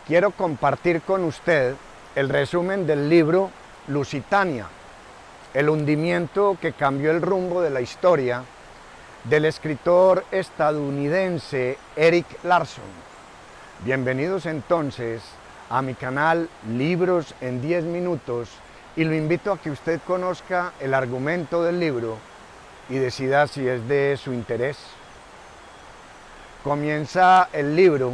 quiero compartir con usted el resumen del libro Lusitania, el hundimiento que cambió el rumbo de la historia, del escritor estadounidense Erik Larson. Bienvenidos entonces a mi canal Libros en 10 minutos y lo invito a que usted conozca el argumento del libro y decida si es de su interés. Comienza el libro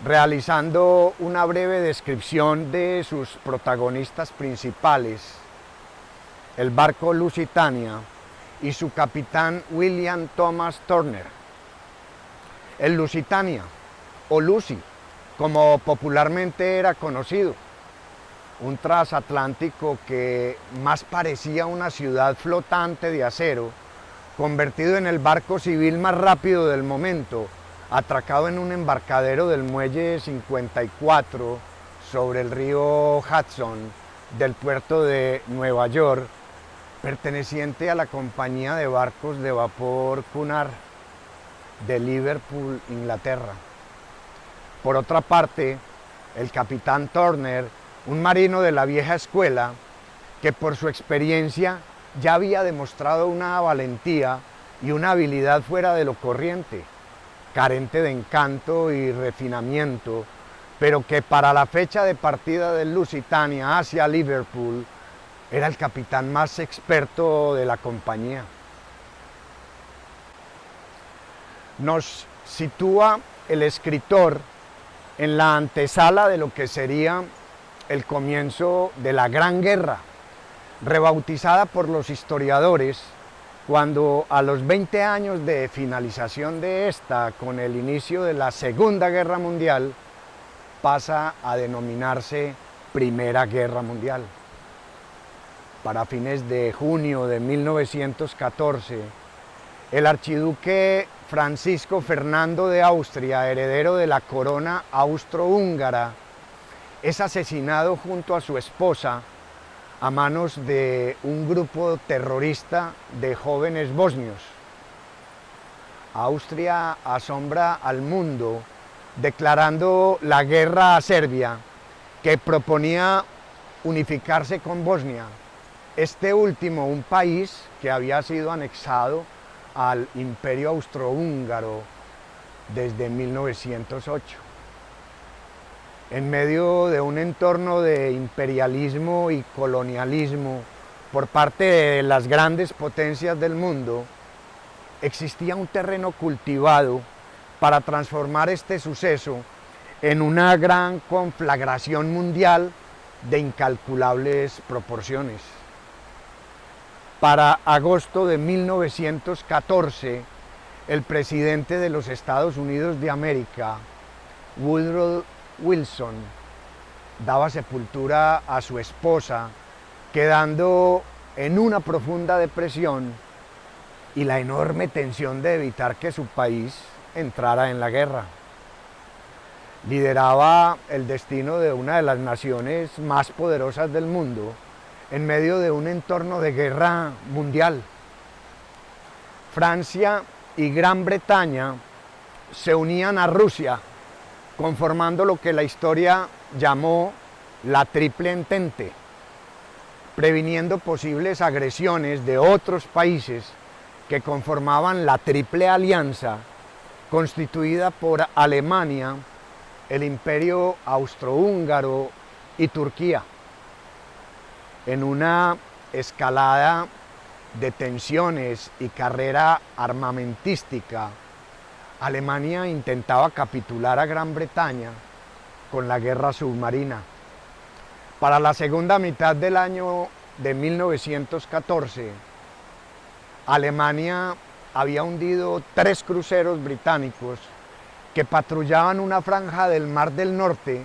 realizando una breve descripción de sus protagonistas principales, el barco Lusitania y su capitán William Thomas Turner. El Lusitania, o Lucy, como popularmente era conocido, un transatlántico que más parecía una ciudad flotante de acero, convertido en el barco civil más rápido del momento, atracado en un embarcadero del muelle 54 sobre el río Hudson del puerto de Nueva York, perteneciente a la compañía de barcos de vapor Cunard de Liverpool, Inglaterra. Por otra parte, el capitán Turner, un marino de la vieja escuela, que por su experiencia ya había demostrado una valentía y una habilidad fuera de lo corriente, carente de encanto y refinamiento, pero que para la fecha de partida del Lusitania hacia Liverpool era el capitán más experto de la compañía. Nos sitúa el escritor en la antesala de lo que sería el comienzo de la Gran Guerra, rebautizada por los historiadores cuando a los 20 años de finalización de esta, con el inicio de la Segunda Guerra Mundial, pasa a denominarse Primera Guerra Mundial. Para fines de junio de 1914, el archiduque Francisco Fernando de Austria, heredero de la corona austrohúngara, es asesinado junto a su esposa a manos de un grupo terrorista de jóvenes bosnios. Austria asombra al mundo declarando la guerra a Serbia, que proponía unificarse con Bosnia, este último un país que había sido anexado al Imperio Austrohúngaro desde 1908. En medio de un entorno de imperialismo y colonialismo por parte de las grandes potencias del mundo, existía un terreno cultivado para transformar este suceso en una gran conflagración mundial de incalculables proporciones. Para agosto de 1914, el presidente de los Estados Unidos de América, Woodrow Wilson, daba sepultura a su esposa, quedando en una profunda depresión y la enorme tensión de evitar que su país entrara en la guerra. Lideraba el destino de una de las naciones más poderosas del mundo en medio de un entorno de guerra mundial. Francia y Gran Bretaña se unían a Rusia, conformando lo que la historia llamó la Triple Entente, previniendo posibles agresiones de otros países que conformaban la Triple Alianza, constituida por Alemania, el Imperio Austrohúngaro y Turquía. En una escalada de tensiones y carrera armamentística, Alemania intentaba capitular a Gran Bretaña con la guerra submarina. Para la segunda mitad del año de 1914, Alemania había hundido 3 cruceros británicos que patrullaban una franja del Mar del Norte,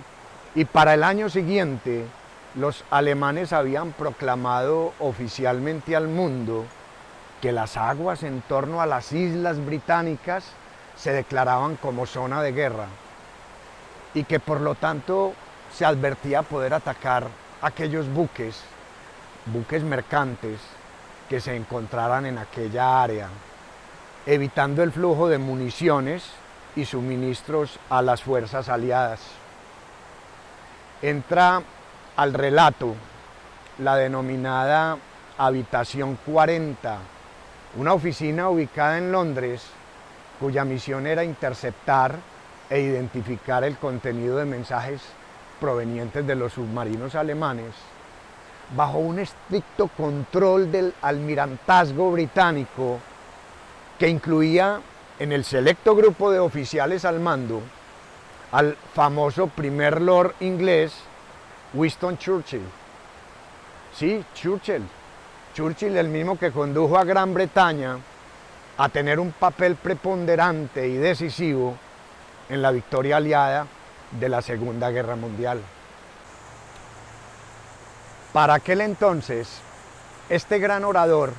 y para el año siguiente los alemanes habían proclamado oficialmente al mundo que las aguas en torno a las islas británicas se declaraban como zona de guerra y que por lo tanto se advertía poder atacar aquellos buques mercantes que se encontraran en aquella área, evitando el flujo de municiones y suministros a las fuerzas aliadas. entra al relato la denominada Habitación 40, una oficina ubicada en Londres, cuya misión era interceptar e identificar el contenido de mensajes provenientes de los submarinos alemanes, bajo un estricto control del almirantazgo británico, que incluía en el selecto grupo de oficiales al mando al famoso primer lord inglés Winston Churchill. Sí, Churchill, el mismo que condujo a Gran Bretaña a tener un papel preponderante y decisivo en la victoria aliada de la Segunda Guerra Mundial. Para aquel entonces, este gran orador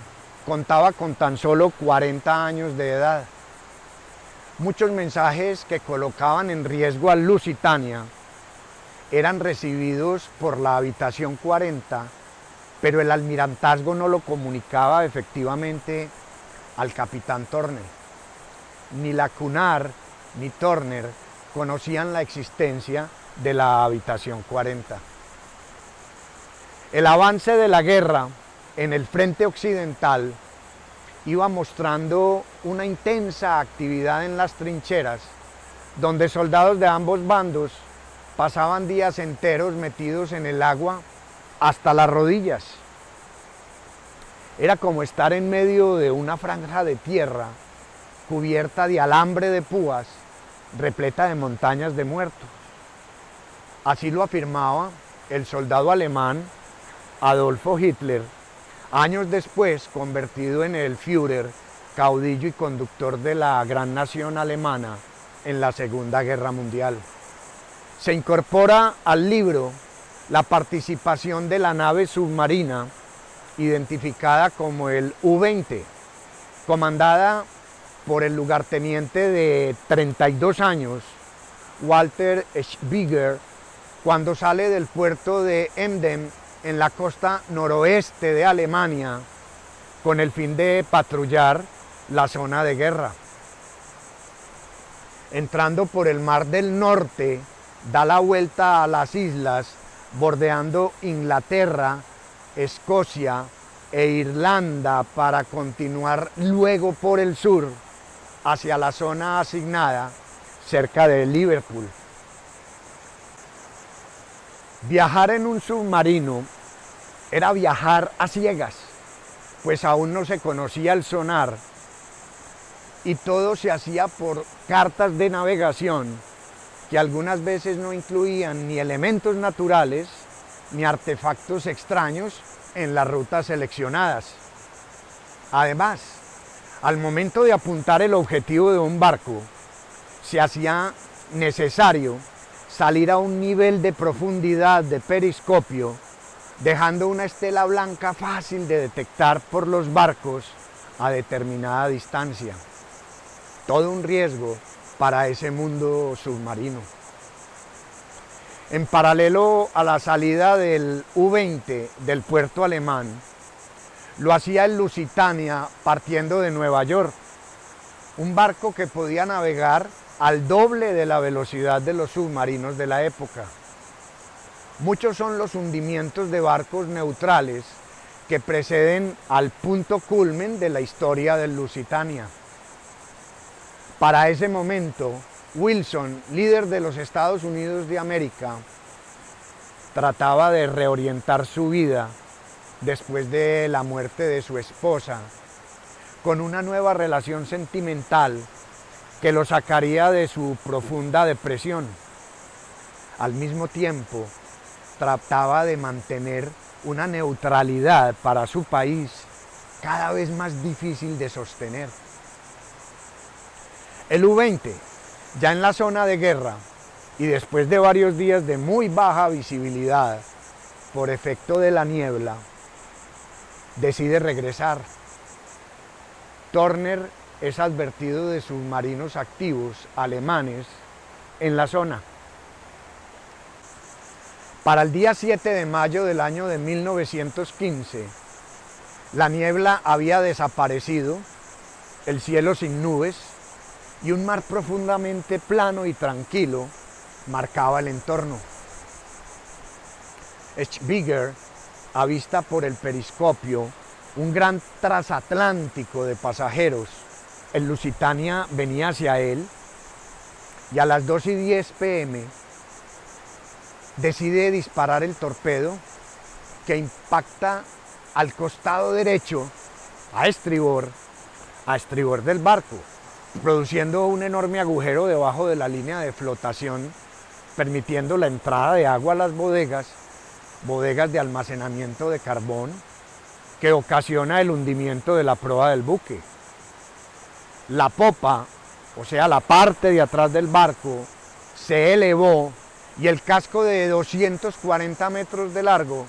contaba con tan solo 40 años de edad. Muchos mensajes que colocaban en riesgo a Lusitania eran recibidos por la Habitación 40, pero el almirantazgo no lo comunicaba efectivamente al capitán Turner. Ni la Cunard ni Turner conocían la existencia de la Habitación 40. El avance de la guerra en el frente occidental iba mostrando una intensa actividad en las trincheras, donde soldados de ambos bandos pasaban días enteros metidos en el agua hasta las rodillas. Era como estar en medio de una franja de tierra cubierta de alambre de púas, repleta de montañas de muertos. Así lo afirmaba el soldado alemán Adolfo Hitler, años después convertido en el Führer, caudillo y conductor de la gran nación alemana en la Segunda Guerra Mundial. Se incorpora al libro la participación de la nave submarina identificada como el U-20, comandada por el lugarteniente de 32 años, Walter Schwieger, cuando sale del puerto de Emden en la costa noroeste de Alemania con el fin de patrullar la zona de guerra. Entrando por el Mar del Norte, da la vuelta a las islas, bordeando Inglaterra, Escocia e Irlanda para continuar luego por el sur hacia la zona asignada cerca de Liverpool. Viajar en un submarino era viajar a ciegas, pues aún no se conocía el sonar y todo se hacía por cartas de navegación que algunas veces no incluían ni elementos naturales ni artefactos extraños en las rutas seleccionadas. Además, al momento de apuntar el objetivo de un barco, se hacía necesario salir a un nivel de profundidad de periscopio, dejando una estela blanca fácil de detectar por los barcos a determinada distancia. Todo un riesgo para ese mundo submarino. En paralelo a la salida del U-20 del puerto alemán, lo hacía el Lusitania partiendo de Nueva York, un barco que podía navegar al doble de la velocidad de los submarinos de la época. Muchos son los hundimientos de barcos neutrales que preceden al punto culmen de la historia del Lusitania. Para ese momento, Wilson, líder de los Estados Unidos de América, trataba de reorientar su vida después de la muerte de su esposa, con una nueva relación sentimental que lo sacaría de su profunda depresión. Al mismo tiempo, trataba de mantener una neutralidad para su país cada vez más difícil de sostener. El U-20, ya en la zona de guerra y después de varios días de muy baja visibilidad por efecto de la niebla, decide regresar. Turner es advertido de submarinos activos alemanes en la zona. Para el día 7 de mayo del año de 1915, la niebla había desaparecido, el cielo sin nubes y un mar profundamente plano y tranquilo marcaba el entorno. Schweiger avista por el periscopio un gran transatlántico de pasajeros. El Lusitania venía hacia él y a las 2:10 p.m. decide disparar el torpedo que impacta al costado derecho, a estribor del barco, produciendo un enorme agujero debajo de la línea de flotación, permitiendo la entrada de agua a las bodegas de almacenamiento de carbón, que ocasiona el hundimiento de la proa del buque. La popa, o sea, la parte de atrás del barco, se elevó y el casco de 240 metros de largo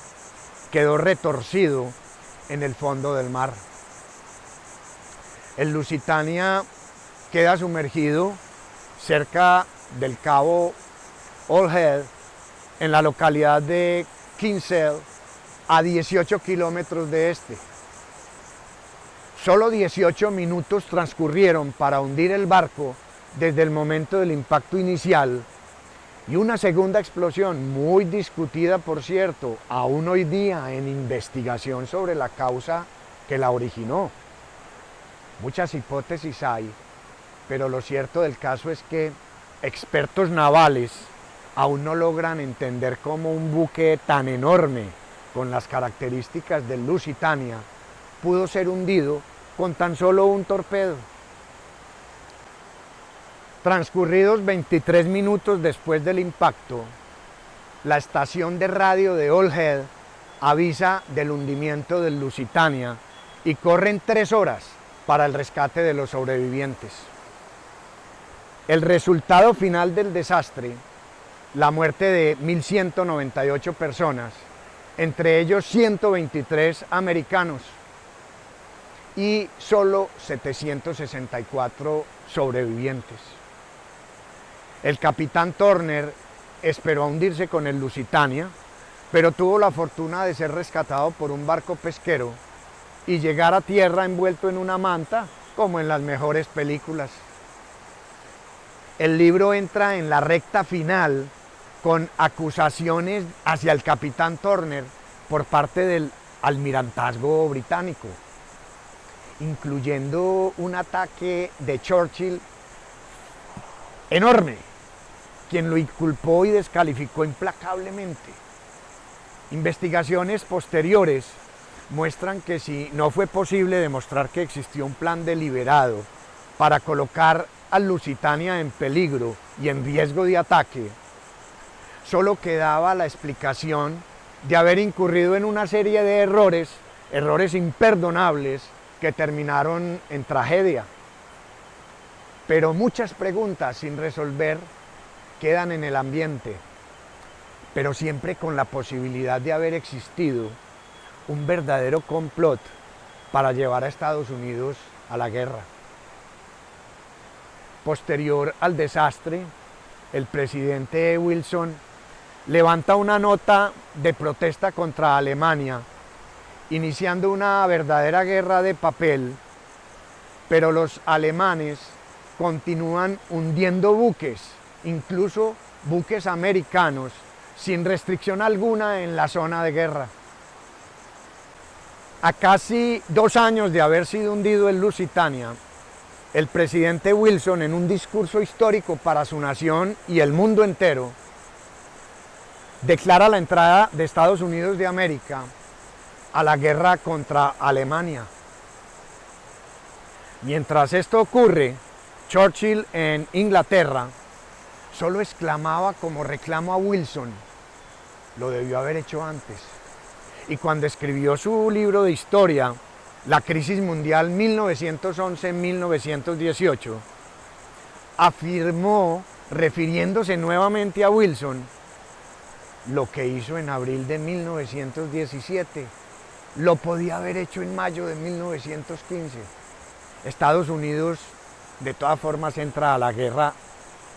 quedó retorcido en el fondo del mar. El Lusitania queda sumergido cerca del cabo All Head, en la localidad de Kinsale, a 18 kilómetros de este. Solo 18 minutos transcurrieron para hundir el barco desde el momento del impacto inicial, y una segunda explosión, muy discutida por cierto, aún hoy día en investigación sobre la causa que la originó. Muchas hipótesis hay, pero lo cierto del caso es que expertos navales aún no logran entender cómo un buque tan enorme, con las características del Lusitania, pudo ser hundido con tan solo un torpedo. Transcurridos 23 minutos después del impacto, la estación de radio de All Head avisa del hundimiento del Lusitania y corren 3 horas para el rescate de los sobrevivientes. El resultado final del desastre, la muerte de 1.198 personas, entre ellos 123 americanos, y solo 764 sobrevivientes. El capitán Turner esperó a hundirse con el Lusitania, pero tuvo la fortuna de ser rescatado por un barco pesquero y llegar a tierra envuelto en una manta, como en las mejores películas. El libro entra en la recta final con acusaciones hacia el capitán Turner por parte del almirantazgo británico, incluyendo un ataque de Churchill enorme, quien lo inculpó y descalificó implacablemente. Investigaciones posteriores muestran que si no fue posible demostrar que existió un plan deliberado para colocar al Lusitania en peligro y en riesgo de ataque, solo quedaba la explicación de haber incurrido en una serie de errores imperdonables que terminaron en tragedia. Pero muchas preguntas sin resolver quedan en el ambiente, pero siempre con la posibilidad de haber existido un verdadero complot para llevar a Estados Unidos a la guerra. Posterior al desastre, el presidente Wilson levanta una nota de protesta contra Alemania, iniciando una verdadera guerra de papel, pero los alemanes continúan hundiendo buques, incluso buques americanos, sin restricción alguna en la zona de guerra. A casi 2 años de haber sido hundido el Lusitania, el presidente Wilson, en un discurso histórico para su nación y el mundo entero, declara la entrada de Estados Unidos de América a la guerra contra Alemania. Mientras esto ocurre, Churchill en Inglaterra solo exclamaba como reclamo a Wilson: lo debió haber hecho antes. Y cuando escribió su libro de historia, La crisis mundial 1911-1918, afirmó, refiriéndose nuevamente a Wilson, lo que hizo en abril de 1917 lo podía haber hecho en mayo de 1915. Estados Unidos de todas formas entra a la guerra,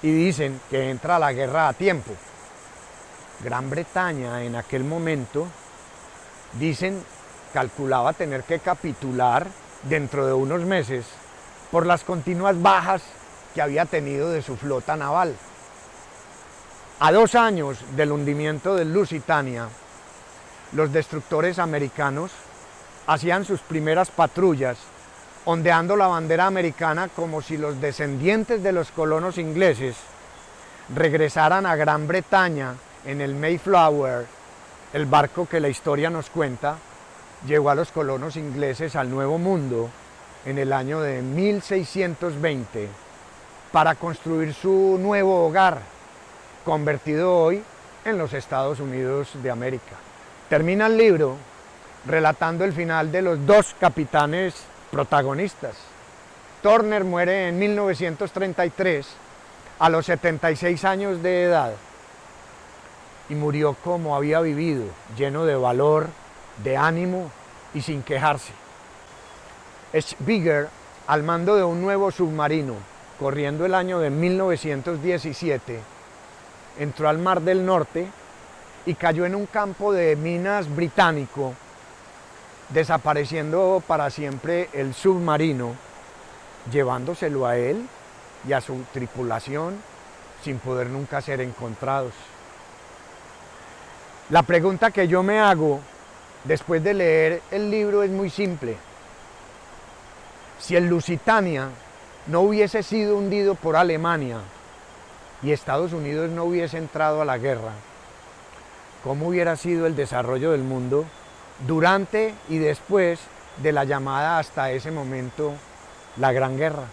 y dicen que entra a la guerra a tiempo. Gran Bretaña en aquel momento, dicen, calculaba tener que capitular dentro de unos meses por las continuas bajas que había tenido de su flota naval. A 2 años del hundimiento del Lusitania, los destructores americanos hacían sus primeras patrullas, ondeando la bandera americana como si los descendientes de los colonos ingleses regresaran a Gran Bretaña en el Mayflower, el barco que la historia nos cuenta, llevó a los colonos ingleses al Nuevo Mundo en el año de 1620 para construir su nuevo hogar, convertido hoy en los Estados Unidos de América. Termina el libro relatando el final de los dos capitanes protagonistas. Turner muere en 1933 a los 76 años de edad y murió como había vivido, lleno de valor, de ánimo y sin quejarse. Schweiger, al mando de un nuevo submarino, corriendo el año de 1917, entró al Mar del Norte y cayó en un campo de minas británico, desapareciendo para siempre el submarino, llevándoselo a él y a su tripulación sin poder nunca ser encontrados. La pregunta que yo me hago después de leer el libro es muy simple. Si el Lusitania no hubiese sido hundido por Alemania y Estados Unidos no hubiese entrado a la guerra, ¿cómo hubiera sido el desarrollo del mundo durante y después de la llamada hasta ese momento la Gran Guerra?